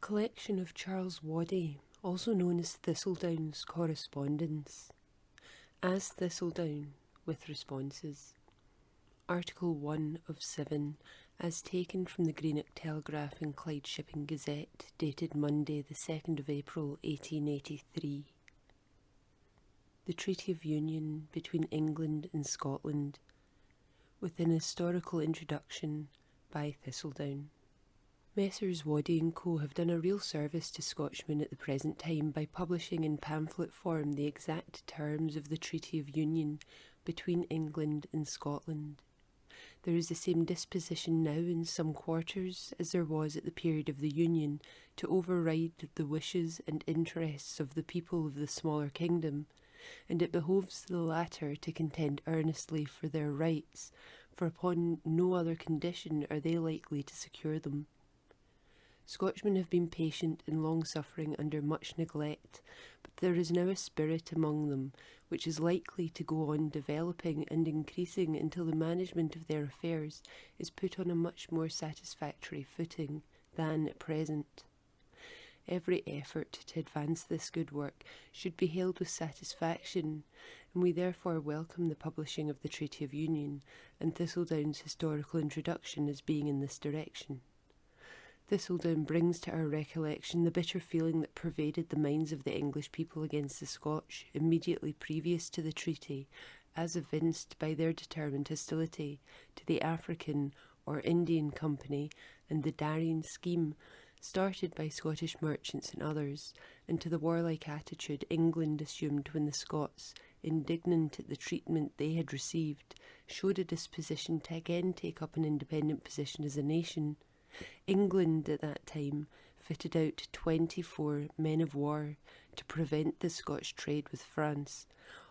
collection of Charles Waddy, also known as Thistledown's Correspondence, as Thistledown, with responses. Article 1 of 7, as taken from the Greenock Telegraph and Clyde Shipping Gazette, dated Monday the 2nd of April 1883. The Treaty of Union between England and Scotland, with an historical introduction by Thistledown. Messrs. Waddy & Co. have done a real service to Scotchmen at the present time by publishing in pamphlet form the exact terms of the Treaty of Union between England and Scotland. There is the same disposition now in some quarters as there was at the period of the Union to override the wishes and interests of the people of the smaller kingdom, and it behoves the latter to contend earnestly for their rights, for upon no other condition are they likely to secure them. Scotchmen have been patient and long-suffering under much neglect, but there is now a spirit among them which is likely to go on developing and increasing until the management of their affairs is put on a much more satisfactory footing than at present. Every effort to advance this good work should be hailed with satisfaction, and we therefore welcome the publishing of the Treaty of Union and Thistledown's historical introduction as being in this direction. Thistledown brings to our recollection the bitter feeling that pervaded the minds of the English people against the Scotch immediately previous to the treaty, as evinced by their determined hostility to the African or Indian Company and the Darien scheme started by Scottish merchants and others, and to the warlike attitude England assumed when the Scots, indignant at the treatment they had received, showed a disposition to again take up an independent position as a nation. England at that time fitted out 24 men of war to prevent the Scotch trade with France,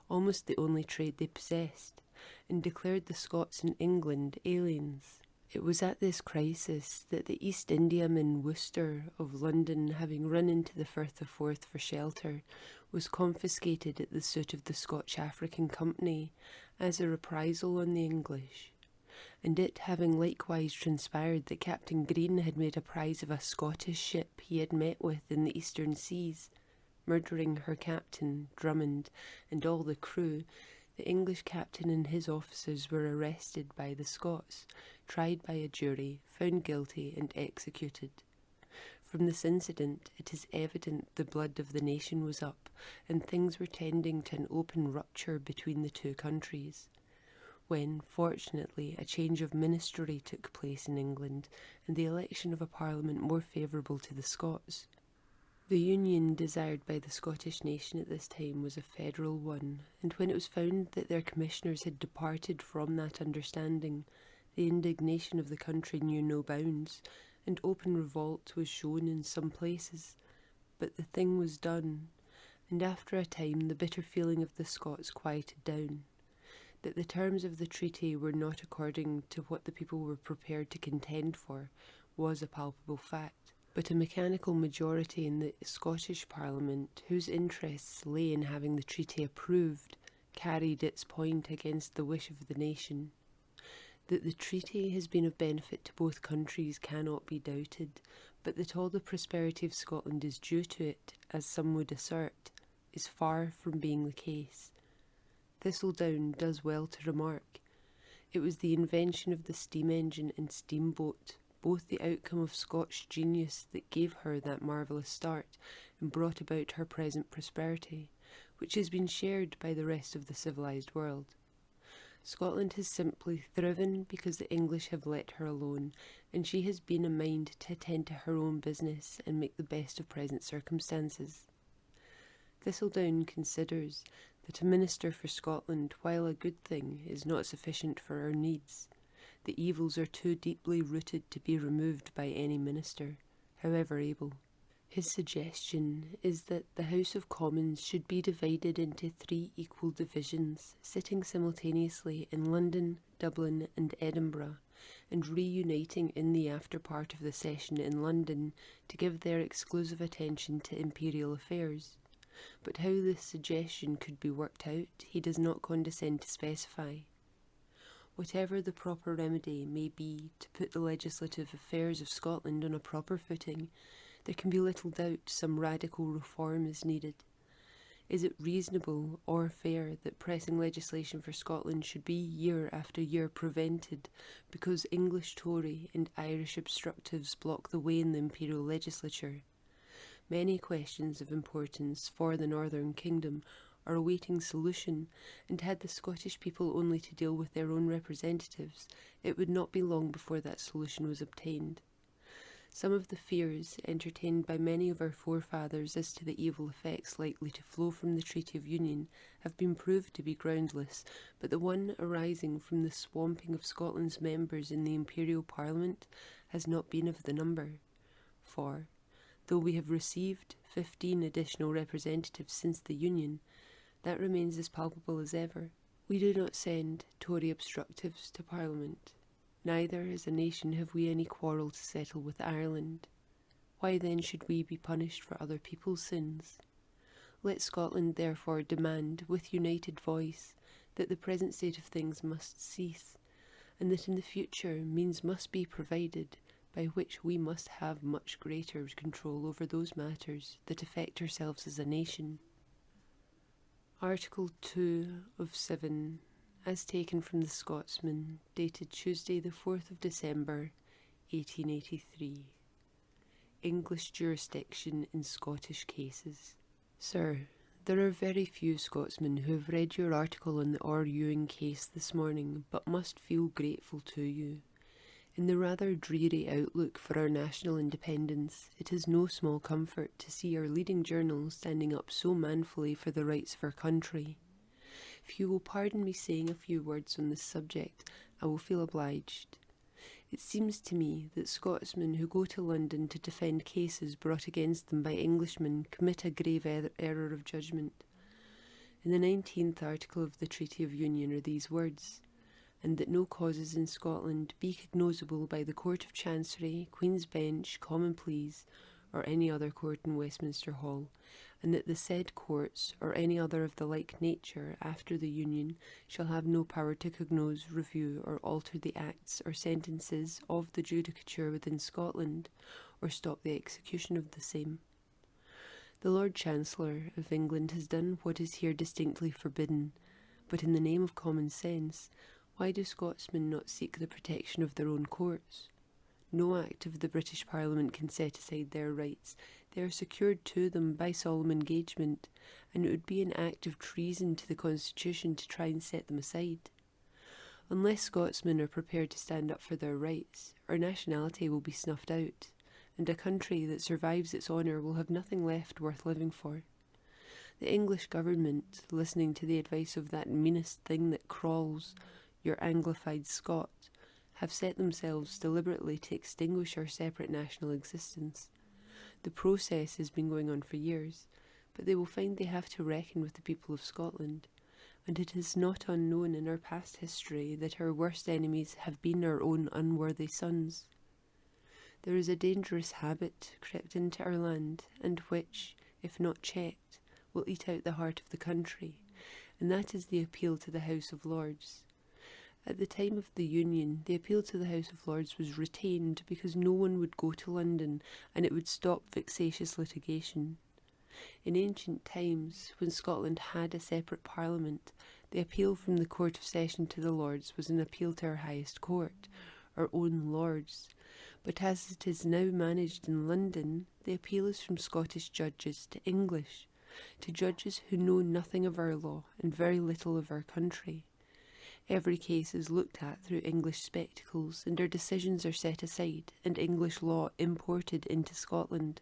almost the only trade they possessed, and declared the Scots in England aliens. It was at this crisis that the East Indiaman Worcester of London, having run into the Firth of Forth for shelter, was confiscated at the suit of the Scotch African Company as a reprisal on the English, and it having likewise transpired that Captain Green had made a prize of a Scottish ship he had met with in the eastern seas, murdering her captain, Drummond, and all the crew, the English captain and his officers were arrested by the Scots, tried by a jury, found guilty, and executed. From this incident, it is evident the blood of the nation was up, and things were tending to an open rupture between the two countries, when, fortunately, a change of ministry took place in England, and the election of a parliament more favourable to the Scots. The union desired by the Scottish nation at this time was a federal one, and when it was found that their commissioners had departed from that understanding, the indignation of the country knew no bounds, and open revolt was shown in some places. But the thing was done, and after a time the bitter feeling of the Scots quieted down. That the terms of the treaty were not according to what the people were prepared to contend for was a palpable fact, but a mechanical majority in the Scottish Parliament, whose interests lay in having the treaty approved, carried its point against the wish of the nation. That the treaty has been of benefit to both countries cannot be doubted, but that all the prosperity of Scotland is due to it, as some would assert, is far from being the case. Thistledown does well to remark, it was the invention of the steam engine and steamboat, both the outcome of Scotch genius, that gave her that marvellous start and brought about her present prosperity, which has been shared by the rest of the civilised world. Scotland has simply thriven because the English have let her alone, and she has been a mind to attend to her own business and make the best of present circumstances. Thistledown considers that a minister for Scotland, while a good thing, is not sufficient for our needs. The evils are too deeply rooted to be removed by any minister, however able. His suggestion is that the House of Commons should be divided into 3 equal divisions, sitting simultaneously in London, Dublin and Edinburgh, and reuniting in the after part of the session in London to give their exclusive attention to imperial affairs. But how this suggestion could be worked out, he does not condescend to specify. Whatever the proper remedy may be to put the legislative affairs of Scotland on a proper footing, there can be little doubt some radical reform is needed. Is it reasonable or fair that pressing legislation for Scotland should be year after year prevented because English Tory and Irish obstructives block the way in the imperial legislature? Many questions of importance for the Northern Kingdom are awaiting solution, and had the Scottish people only to deal with their own representatives, it would not be long before that solution was obtained. Some of the fears entertained by many of our forefathers as to the evil effects likely to flow from the Treaty of Union have been proved to be groundless, but the one arising from the swamping of Scotland's members in the Imperial Parliament has not been of the number. For, though we have received 15 additional representatives since the Union, that remains as palpable as ever. We do not send Tory obstructives to Parliament. Neither as a nation have we any quarrel to settle with Ireland. Why then should we be punished for other people's sins? Let Scotland therefore demand with united voice that the present state of things must cease, and that in the future means must be provided by which we must have much greater control over those matters that affect ourselves as a nation. Article 2 of 7, as taken from the Scotsman, dated Tuesday the 4th of December, 1883. English jurisdiction in Scottish cases. Sir, there are very few Scotsmen who have read your article on the Ewing case this morning, but must feel grateful to you. In the rather dreary outlook for our national independence, it is no small comfort to see our leading journal standing up so manfully for the rights of our country. If you will pardon me saying a few words on this subject, I will feel obliged. It seems to me that Scotsmen who go to London to defend cases brought against them by Englishmen commit a grave error of judgment. In the 19th article of the Treaty of Union are these words: and that no causes in Scotland be cognosable by the Court of Chancery, Queen's Bench, Common Pleas, or any other court in Westminster Hall, and that the said courts, or any other of the like nature, after the Union, shall have no power to cognose, review, or alter the acts or sentences of the judicature within Scotland, or stop the execution of the same. The Lord Chancellor of England has done what is here distinctly forbidden, but in the name of common sense, why do Scotsmen not seek the protection of their own courts? No act of the British Parliament can set aside their rights. They are secured to them by solemn engagement, and it would be an act of treason to the Constitution to try and set them aside. Unless Scotsmen are prepared to stand up for their rights, our nationality will be snuffed out, and a country that survives its honour will have nothing left worth living for. The English government, listening to the advice of that meanest thing that crawls, your Anglified Scot, have set themselves deliberately to extinguish our separate national existence. The process has been going on for years, but they will find they have to reckon with the people of Scotland, and it is not unknown in our past history that our worst enemies have been our own unworthy sons. There is a dangerous habit crept into our land, and which, if not checked, will eat out the heart of the country, and that is the appeal to the House of Lords. At the time of the Union, the appeal to the House of Lords was retained because no one would go to London, and it would stop vexatious litigation. In ancient times, when Scotland had a separate parliament, the appeal from the Court of Session to the Lords was an appeal to our highest court, our own Lords. But as it is now managed in London, the appeal is from Scottish judges to English, to judges who know nothing of our law and very little of our country. Every case is looked at through English spectacles, and our decisions are set aside and English law imported into Scotland.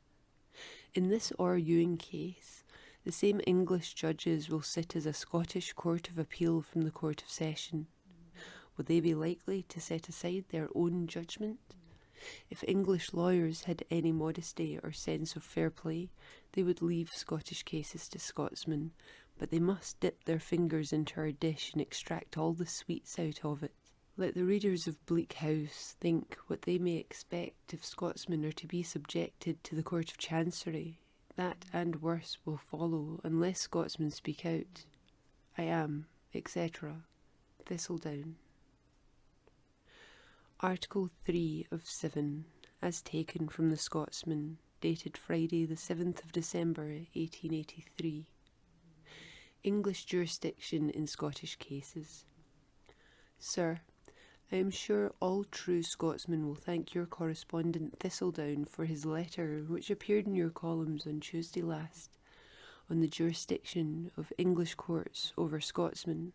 In this Ewing case, the same English judges will sit as a Scottish Court of Appeal from the Court of Session. Will they be likely to set aside their own judgment? If English lawyers had any modesty or sense of fair play, they would leave Scottish cases to Scotsmen, but they must dip their fingers into our dish and extract all the sweets out of it. Let the readers of Bleak House think what they may expect if Scotsmen are to be subjected to the Court of Chancery. That and worse will follow unless Scotsmen speak out. I am, etc. Thistledown. Article 3 of 7, as taken from the Scotsman, dated Friday the 7th of December 1883. English jurisdiction in Scottish cases. Sir, I am sure all true Scotsmen will thank your correspondent Thistledown for his letter which appeared in your columns on Tuesday last on the jurisdiction of English courts over Scotsmen.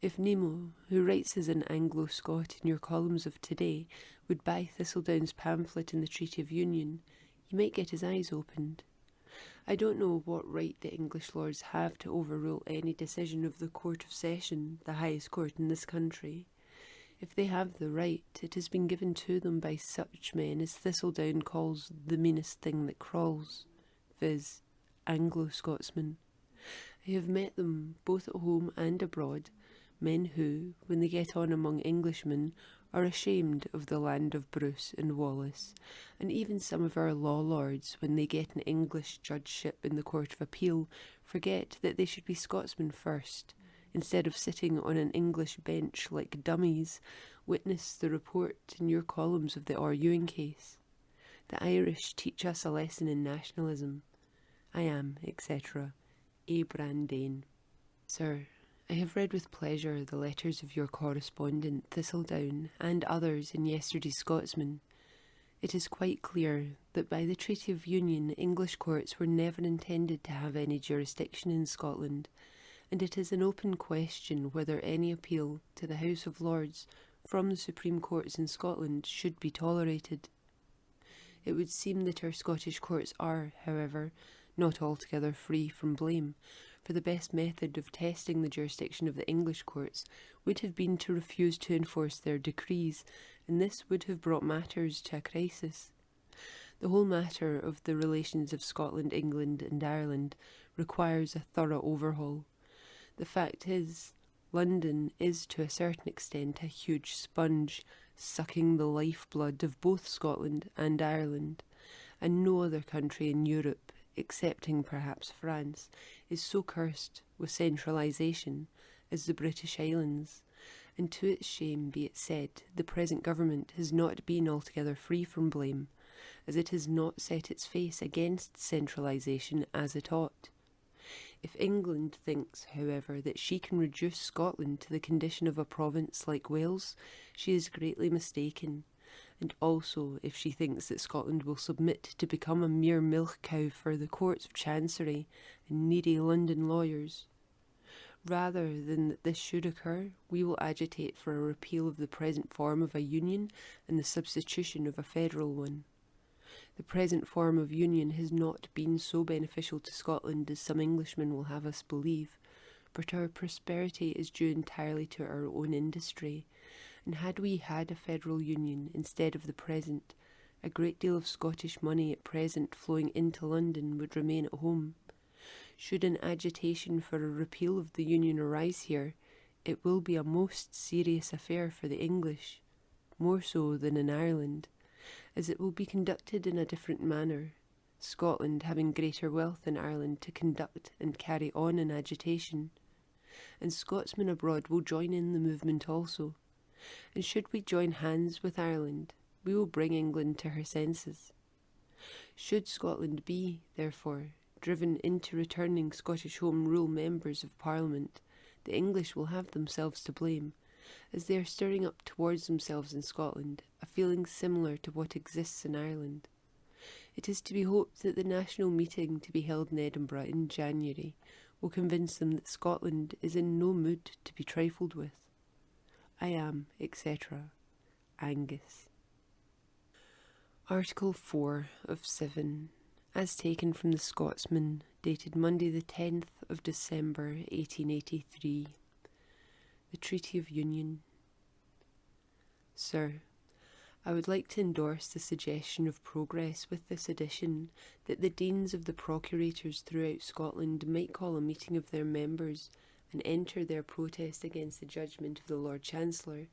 If Nemo, who writes as an Anglo-Scot in your columns of today, would buy Thistledown's pamphlet in the Treaty of Union, he might get his eyes opened. I don't know what right the English lords have to overrule any decision of the Court of Session, the highest court in this country. If they have the right, it has been given to them by such men as Thistledown calls the meanest thing that crawls, viz. Anglo-Scotsmen. I have met them both at home and abroad, men who, when they get on among Englishmen, are ashamed of the land of Bruce and Wallace, and even some of our law lords, when they get an English judgeship in the Court of Appeal, forget that they should be Scotsmen first, instead of sitting on an English bench like dummies. Witness the report in your columns of the Ewing case. The Irish teach us a lesson in nationalism. I am, etc., A. Brandane. Sir, I have read with pleasure the letters of your correspondent Thistledown and others in yesterday's Scotsman. It is quite clear that by the Treaty of Union English courts were never intended to have any jurisdiction in Scotland, and it is an open question whether any appeal to the House of Lords from the Supreme Courts in Scotland should be tolerated. It would seem that our Scottish courts are, however, not altogether free from blame, for the best method of testing the jurisdiction of the English courts would have been to refuse to enforce their decrees, and this would have brought matters to a crisis. The whole matter of the relations of Scotland, England and Ireland requires a thorough overhaul. The fact is, London is to a certain extent a huge sponge, sucking the lifeblood of both Scotland and Ireland, and no other country in Europe, excepting perhaps France, is so cursed with centralisation as the British Islands, and to its shame be it said, the present government has not been altogether free from blame, as it has not set its face against centralisation as it ought. If England thinks, however, that she can reduce Scotland to the condition of a province like Wales, she is greatly mistaken, and also if she thinks that Scotland will submit to become a mere milk cow for the courts of chancery and needy London lawyers. Rather than that this should occur, we will agitate for a repeal of the present form of a union and the substitution of a federal one. The present form of union has not been so beneficial to Scotland as some Englishmen will have us believe, but our prosperity is due entirely to our own industry, and had we had a federal union instead of the present, a great deal of Scottish money at present flowing into London would remain at home. Should an agitation for a repeal of the union arise here, it will be a most serious affair for the English, more so than in Ireland, as it will be conducted in a different manner, Scotland having greater wealth than Ireland to conduct and carry on an agitation, and Scotsmen abroad will join in the movement also, and should we join hands with Ireland, we will bring England to her senses. Should Scotland be, therefore, driven into returning Scottish Home Rule members of Parliament, the English will have themselves to blame, as they are stirring up towards themselves in Scotland a feeling similar to what exists in Ireland. It is to be hoped that the national meeting to be held in Edinburgh in January will convince them that Scotland is in no mood to be trifled with. I am, etc., Angus. Article 4 of 7, as taken from the Scotsman, dated Monday the 10th of December 1883. The Treaty of Union. Sir, I would like to endorse the suggestion of progress with this addition that the deans of the procurators throughout Scotland might call a meeting of their members and enter their protest against the judgment of the Lord Chancellor.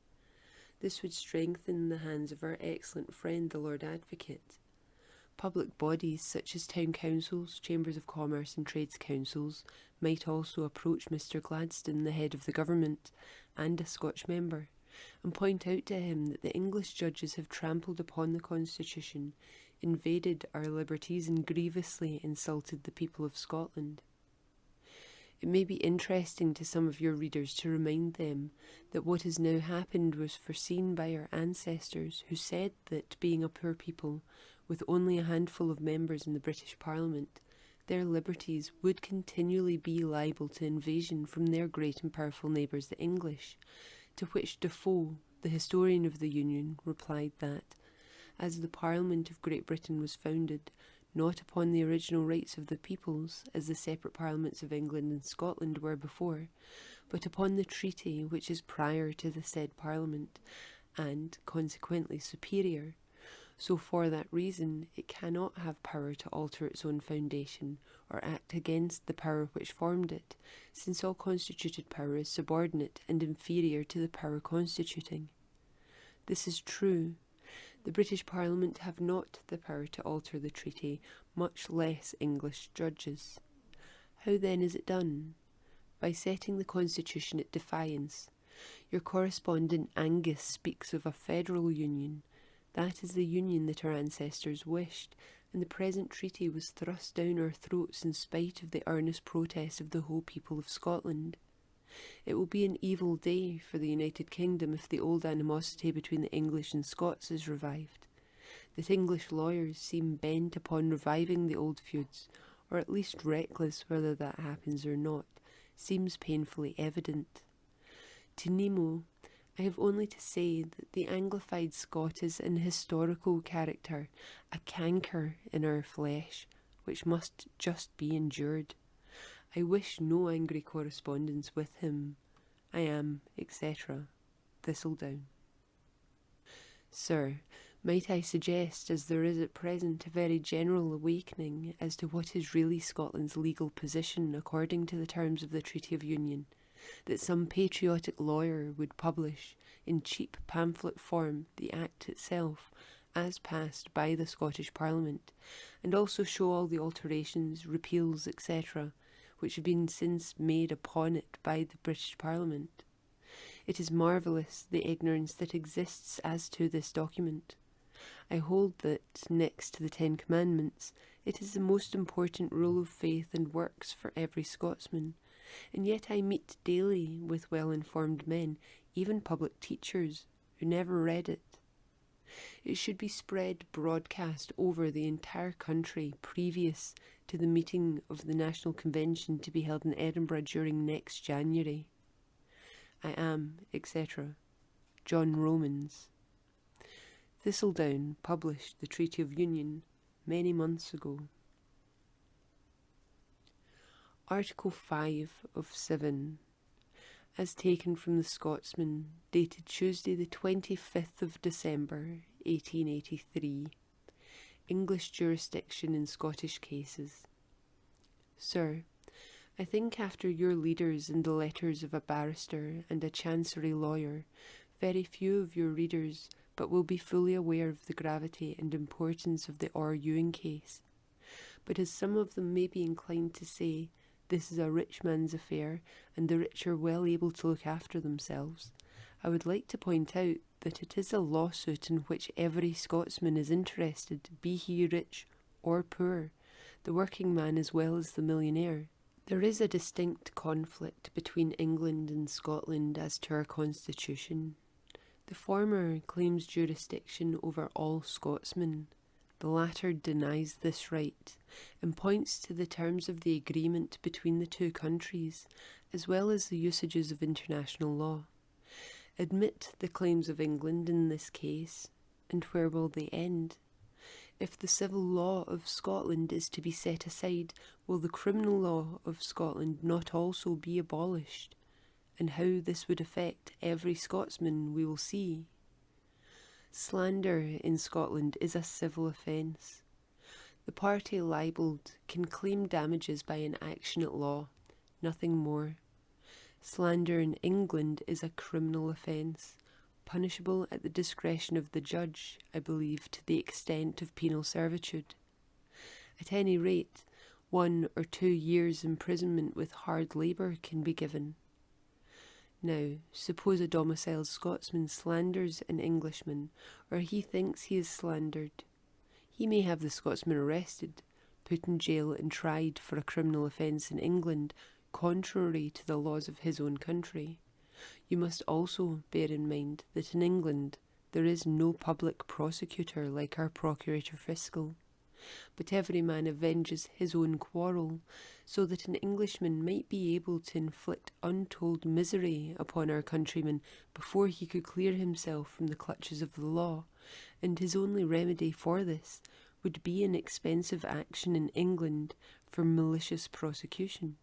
This would strengthen the hands of our excellent friend the Lord Advocate. Public bodies such as town councils, chambers of commerce and trades councils might also approach Mr. Gladstone, the head of the government, and a Scotch member, and point out to him that the English judges have trampled upon the Constitution invaded our liberties and grievously insulted the people of Scotland. It may be interesting to some of your readers to remind them that what has now happened was foreseen by our ancestors, who said that, being a poor people with only a handful of members in the British Parliament, their liberties would continually be liable to invasion from their great and powerful neighbours the English, to which Defoe, the historian of the Union, replied that, as the Parliament of Great Britain was founded not upon the original rights of the peoples, as the separate parliaments of England and Scotland were before, but upon the treaty which is prior to the said parliament, and consequently superior, so for that reason it cannot have power to alter its own foundation, or act against the power which formed it, since all constituted power is subordinate and inferior to the power constituting. This is true. The British Parliament have not the power to alter the treaty, much less English judges. How then is it done? By setting the Constitution at defiance. Your correspondent Angus speaks of a federal union. That is the union that our ancestors wished, and the present treaty was thrust down our throats in spite of the earnest protest of the whole people of Scotland. It will be an evil day for the United Kingdom if the old animosity between the English and Scots is revived. That English lawyers seem bent upon reviving the old feuds, or at least reckless whether that happens or not, seems painfully evident. To Nemo, I have only to say that the Anglified Scot is an historical character, a canker in our flesh, which must just be endured. I wish no angry correspondence with him. I am, etc. Thistledown. Sir, might I suggest, as there is at present a very general awakening as to what is really Scotland's legal position according to the terms of the Treaty of Union, that some patriotic lawyer would publish, in cheap pamphlet form, the Act itself, as passed by the Scottish Parliament, and also show all the alterations, repeals, etc., which have been since made upon it by the British Parliament. It is marvellous, the ignorance that exists as to this document. I hold that, next to the 10 Commandments, it is the most important rule of faith and works for every Scotsman, and yet I meet daily with well-informed men, even public teachers, who never read it. It should be spread broadcast over the entire country previous to the meeting of the National Convention to be held in Edinburgh during next January. I am, etc. John Romans. Thistledown published the Treaty of Union many months ago. Article 5 of 7, as taken from the Scotsman, dated Tuesday the 25th of December, 1883. English jurisdiction in Scottish cases. Sir, I think after your leaders in the letters of a barrister and a chancery lawyer, very few of your readers but will be fully aware of the gravity and importance of the Ewing case. But as some of them may be inclined to say, this is a rich man's affair, and the rich are well able to look after themselves, I would like to point out that it is a lawsuit in which every Scotsman is interested, be he rich or poor, the working man as well as the millionaire. There is a distinct conflict between England and Scotland as to our constitution. The former claims jurisdiction over all Scotsmen. The latter denies this right and points to the terms of the agreement between the two countries, as well as the usages of international law. Admit the claims of England in this case, and where will they end? If the civil law of Scotland is to be set aside, will the criminal law of Scotland not also be abolished? And how this would affect every Scotsman we will see. Slander in Scotland is a civil offence. The party libelled can claim damages by an action at law, nothing more. Slander in England is a criminal offence, punishable at the discretion of the judge, I believe, to the extent of penal servitude. At any rate, 1 or 2 years' imprisonment with hard labour can be given. Now, suppose a domiciled Scotsman slanders an Englishman, or he thinks he is slandered. He may have the Scotsman arrested, put in jail and tried for a criminal offence in England, contrary to the laws of his own country. You must also bear in mind that in England there is no public prosecutor like our Procurator Fiscal, but every man avenges his own quarrel, so that an Englishman might be able to inflict untold misery upon our countryman before he could clear himself from the clutches of the law, and his only remedy for this would be an expensive action in England for malicious prosecution.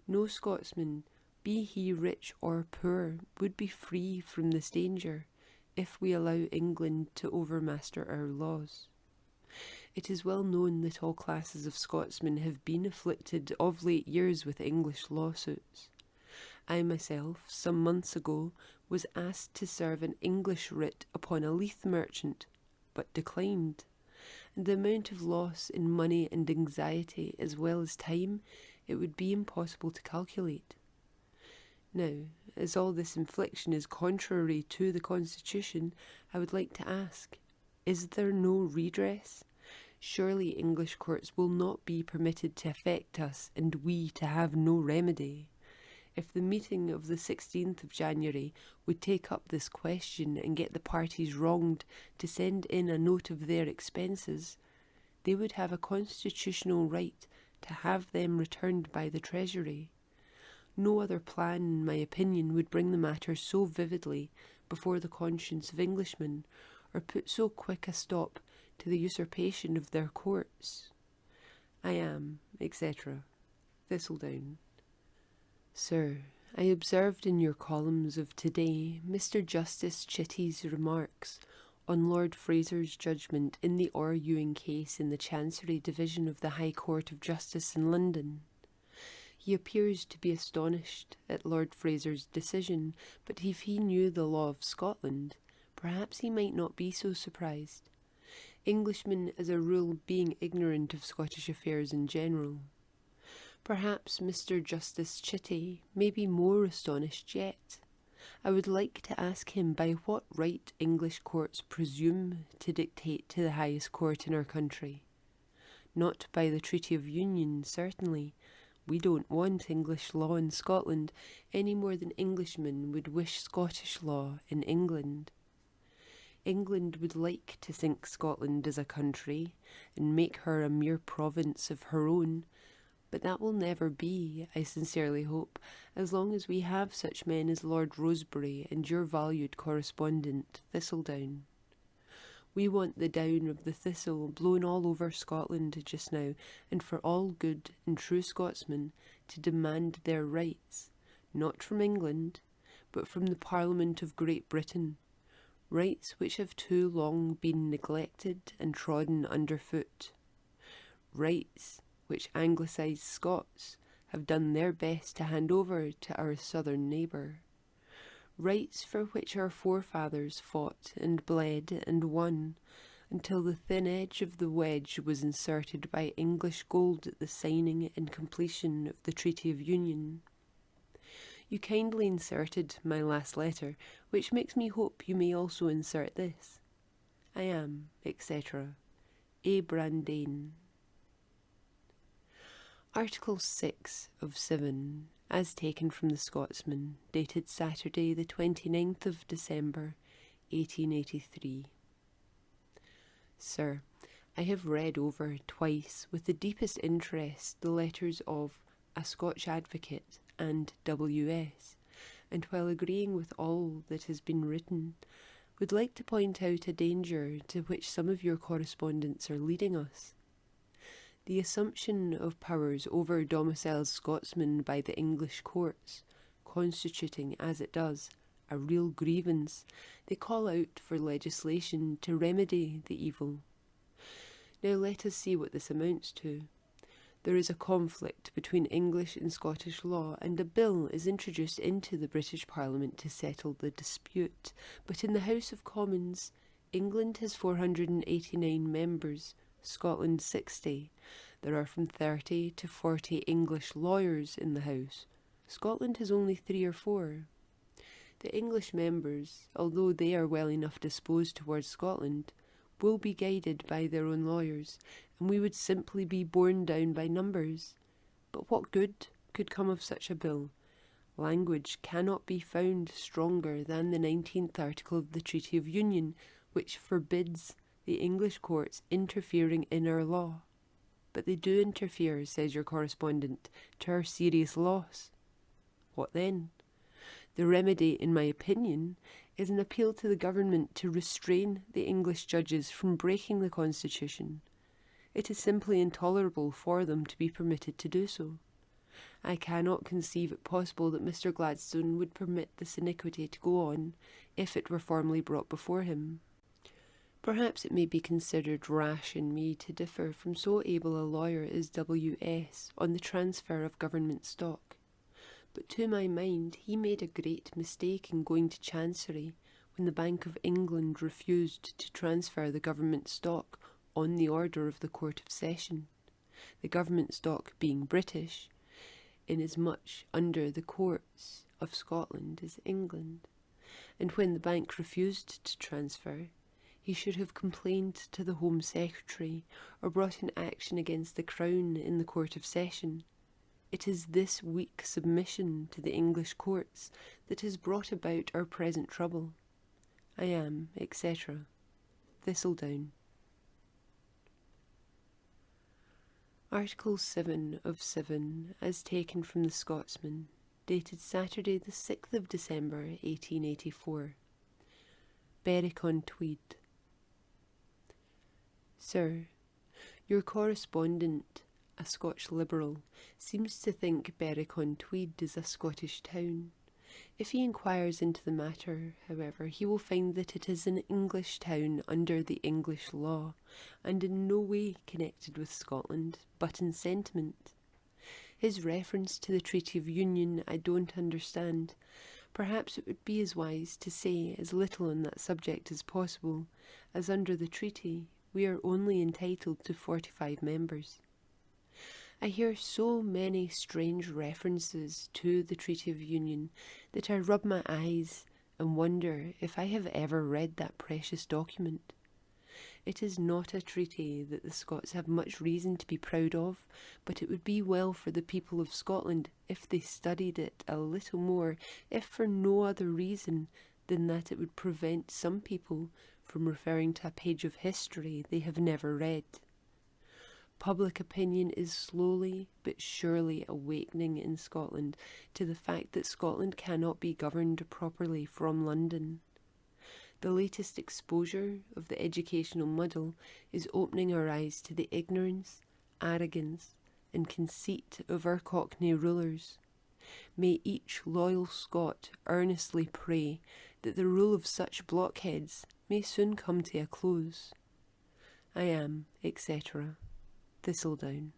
No Scotsman, be he rich or poor, would be free from this danger if we allow England to overmaster our laws. It is well known that all classes of Scotsmen have been afflicted of late years with English lawsuits. I myself, some months ago, was asked to serve an English writ upon a Leith merchant, but declined, and the amount of loss in money and anxiety as well as time it would be impossible to calculate. Now, as all this infliction is contrary to the Constitution, I would like to ask, is there no redress? Surely English courts will not be permitted to affect us, and we to have no remedy. If the meeting of the 16th of January would take up this question and get the parties wronged to send in a note of their expenses, they would have a constitutional right to have them returned by the Treasury. No other plan, in my opinion, would bring the matter so vividly before the conscience of Englishmen, or put so quick a stop to the usurpation of their courts. I am, etc. Thistledown. Sir, I observed in your columns of today Mr. Justice Chitty's remarks on Lord Fraser's judgment in the Ewing case in the Chancery Division of the High Court of Justice in London. He appears to be astonished at Lord Fraser's decision, but if he knew the law of Scotland, perhaps he might not be so surprised. Englishmen as a rule being ignorant of Scottish affairs in general. Perhaps Mr. Justice Chitty may be more astonished yet. I would like to ask him by what right English courts presume to dictate to the highest court in our country. Not by the Treaty of Union, certainly. We don't want English law in Scotland any more than Englishmen would wish Scottish law in England. England would like to think Scotland as a country and make her a mere province of her own, but that will never be, I sincerely hope, as long as we have such men as Lord Rosebery and your valued correspondent, Thistledown. We want the down of the thistle blown all over Scotland just now, and for all good and true Scotsmen to demand their rights, not from England, but from the Parliament of Great Britain, rights which have too long been neglected and trodden underfoot, rights which Anglicised Scots have done their best to hand over to our southern neighbour, rights for which our forefathers fought and bled and won, until the thin edge of the wedge was inserted by English gold at the signing and completion of the Treaty of Union. You kindly inserted my last letter, which makes me hope you may also insert this. I am, etc. A. Brandane. Article 6 of 7, as taken from the Scotsman, dated Saturday the 29th of December, 1883. Sir, I have read over twice with the deepest interest the letters of A Scotch Advocate and W.S., and while agreeing with all that has been written, would like to point out a danger to which some of your correspondents are leading us. The assumption of powers over domiciled Scotsmen by the English courts, constituting, as it does, a real grievance, they call out for legislation to remedy the evil. Now let us see what this amounts to. There is a conflict between English and Scottish law, and a bill is introduced into the British Parliament to settle the dispute, but in the House of Commons, England has 489 members, Scotland 60. There are from 30 to 40 English lawyers in the House. Scotland has only 3 or 4. The English members, although they are well enough disposed towards Scotland, will be guided by their own lawyers, and we would simply be borne down by numbers. But what good could come of such a bill? Language cannot be found stronger than the 19th article of the Treaty of Union, which forbids the English courts interfering in our law. But they do interfere, says your correspondent, to our serious loss. What then? The remedy, in my opinion, is an appeal to the government to restrain the English judges from breaking the Constitution. It is simply intolerable for them to be permitted to do so. I cannot conceive it possible that Mr. Gladstone would permit this iniquity to go on if it were formally brought before him. Perhaps it may be considered rash in me to differ from so able a lawyer as W.S. on the transfer of government stock, but to my mind he made a great mistake in going to Chancery when the Bank of England refused to transfer the government stock on the order of the Court of Session, the government stock being British, inasmuch under the courts of Scotland as England, and when the bank refused to transfer, he should have complained to the Home Secretary or brought an action against the Crown in the Court of Session. It is this weak submission to the English courts that has brought about our present trouble. I am, etc. Thistledown. Article 7 of 7, as taken from the Scotsman, dated Saturday the 6th of December 1884. Berwick-on-Tweed. Sir, your correspondent, a Scotch Liberal, seems to think Berwick-on-Tweed is a Scottish town. If he inquires into the matter, however, he will find that it is an English town under the English law, and in no way connected with Scotland, but in sentiment. His reference to the Treaty of Union I don't understand. Perhaps it would be as wise to say as little on that subject as possible, as under the treaty we are only entitled to 45 members. I hear so many strange references to the Treaty of Union that I rub my eyes and wonder if I have ever read that precious document. It is not a treaty that the Scots have much reason to be proud of, but it would be well for the people of Scotland if they studied it a little more, if for no other reason than that it would prevent some people from referring to a page of history they have never read. Public opinion is slowly but surely awakening in Scotland to the fact that Scotland cannot be governed properly from London. The latest exposure of the educational muddle is opening our eyes to the ignorance, arrogance, and conceit of our Cockney rulers. May each loyal Scot earnestly pray that the rule of such blockheads may soon come to a close. I am, etc. Thistledown.